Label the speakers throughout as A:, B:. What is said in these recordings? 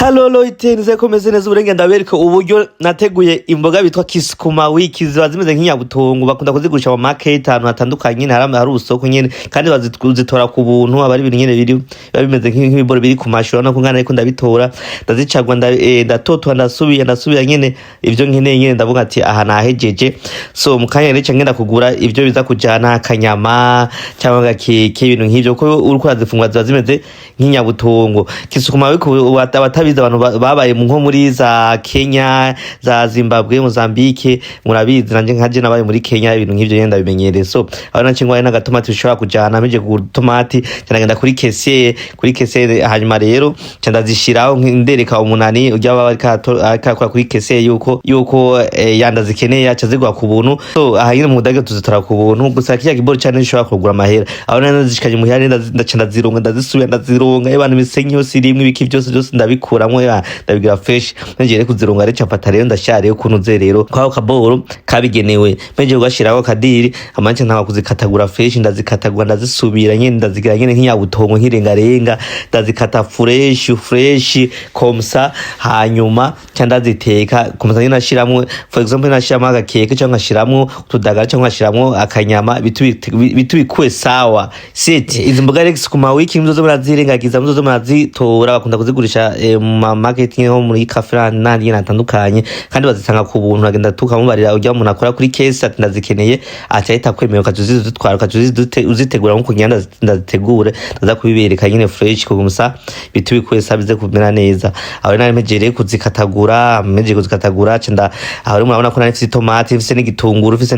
A: Hello Loite, nize komeze neza uburenge ndabereka uburyo nateguye imboga bitwa kisukuma wiki ziba zimeze nk'inyabutongo bakunda kuzigurisha mu market ahantu hatandukanye hari usoko nyene kandi bazitora ku buntu abari ibintu nyene biri bimeze nk'ibiboro biri ku mashuro no kungana ariko ndabitora ndazicagwa ndatotwa ndasubira nyene ivyo nkeneye nyene ndavuga ati aha nahejeje so mukanya rece ngenda kugura ivyo biza kujana akanyama cyangwa gakeke ibintu nk'ivyo ko uriko urazifungura ziba zimeze nk'inyabutongo kisukuma wiki abatabiza abantu babaye nko muri za Kenya za Zimbabwe Mozambique murabizi nanje nkaje nabaye muri Kenya ibintu nk'ivyo yenda bimenyereye so aho nacingwa na gatomati ushobora kujana meje ku tomati cyangenda kuri kese hanyuma rero cyandazishiraho ndereka umunani ujya baba akakora kuri kese yuko yanda zikeneye acazigwa ku buntu so ahanyine mu dage tuzitora ku buntu gusa kiya kiboro cyane ushobora kugura amahera aho nazishikaje mu yari ndacanda zironga ndazironga abantu misenyi yose rimwe ibiki byose ndabikuramwe ndabigira fresh ngiye kuzironga ari capata rero ndashariye kunuze rero kwa kaboro kabigenewe meje ugashiraho kadiri amanje nta kuzikatagura fresh ndazikatagura ndazisubira nyene ndazigira nyene nk'inyabutongo nkirengarenga ndazikata fresh komsa hanyuma cyandaziteka komsa nyene nashiramwe for example nashiramo agakeke cyangwa ngashiramwo tudagara cyangwa ngashiramwo akanyama bitubikwe sawa set izi mboga Rex kuma wiki mzozo murazirengagiza mzozo murazitora bakunda kuzigurisha mu marketing ho muri cafe nandi natandukanye kandi bazitanga ku buntu agenda tukamubarira ujya umuntu akora kuri case ati ndazikeneye acahita kwemera ukazuzitwara uzitegura nko kunyanda ndazitegure ndaza kubibereka nyine fresh kugumsa bitubikwe bize kumera neza aho nari mejere kuzikatagura cenda aho murabona ko nari mfite tomate mfite n'igitunguru mfite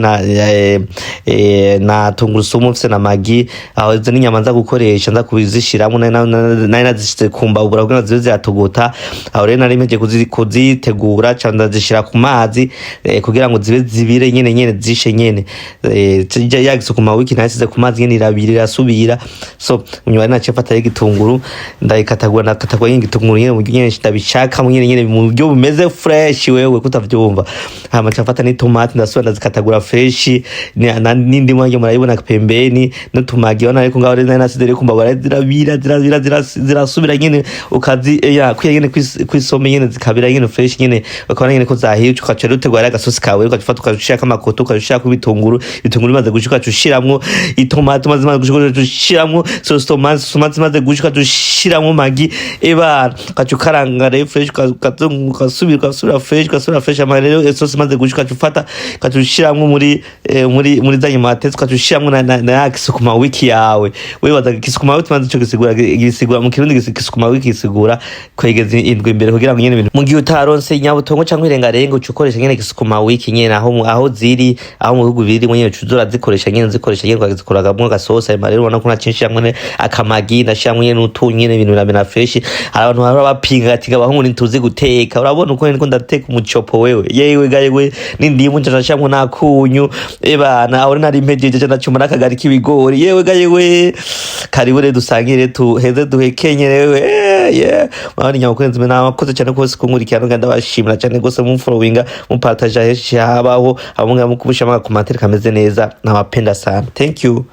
A: na tungurusumu mfite na magi aho izo n'inyama nza gukoresha nza kubizishiramo nari nazishite kumbabura kugira ngo ziratogota aho rero nari meje kuzitegura cyangwa zishira ku mazi kugira ngo zibe zibire nyene zishe nyene yagisukuma wiki nasize ku mazi nyene irasubira so nyuma na chefata y'igitunguru ndayikatagura nakatagwa y'igitunguru nyene mu nyene ndabishaka nyene mu buryo bumeze fresh wewe kutavyumva hama chafata ni tomate ndasubira ndazikatagura fresh n'indi mwange murayibona pembeni n'utumagi wana ariko ngaho rero nasize rero kumbabara zirasubira nyene ukazi kuya nyene kwisome nyene zikabira nyene fresh nyene bakabona nyene ko zahiye ukaca utegura agasosi kawe ukafata ukashaka amakoto ukashaka ibitunguru bimaze gushuka cushiramwo itomate maze gushuka cushiramwo tomate maze gushuka cushiramwo magi eba ukaca ukaranga rero fresh ukasubira fresh amarero esosi maze gushuka cufata ukacushiramwo muri za nyamate ukacushiramwo na kisukuma wiki yawe wewe waza kisukuma wiki maze cyo gisigura mu kirundi kisukuma wiki gisigura kwegeza indwi imbere kugira ngo nyene ibintu mu gihe utaronse nyabutongo cyangwa irengarenga ucokoresha nyene kisukuma wiki nyene aho ziri aho mu bihugu biri nyene cuzura zikoresha nyene ukazikoragamwo gasosa rero ubona ko nacinshi hamwe akamagi ndashyamwe nyene utunye nyene ibintu biramena fresh hari abantu baba bapinga ati gabaho ntuzi guteka urabona uko niko ndateka umucopo wewe yewe gayewe n'indimu ndashyamwe nakunyu ebana aho nari impejeje ndacuma nakagari k'ibigori yewe gayewe kari bure dusangire tuheze duhekenye rewe yeah mwana nyamukunzi nakoze cyane kose kunkurikirana nganda bashimira cyane gose mu followinga mu partage habaho abunga mu kubusha amakomantere kameze neza n'abapenda sana thank you.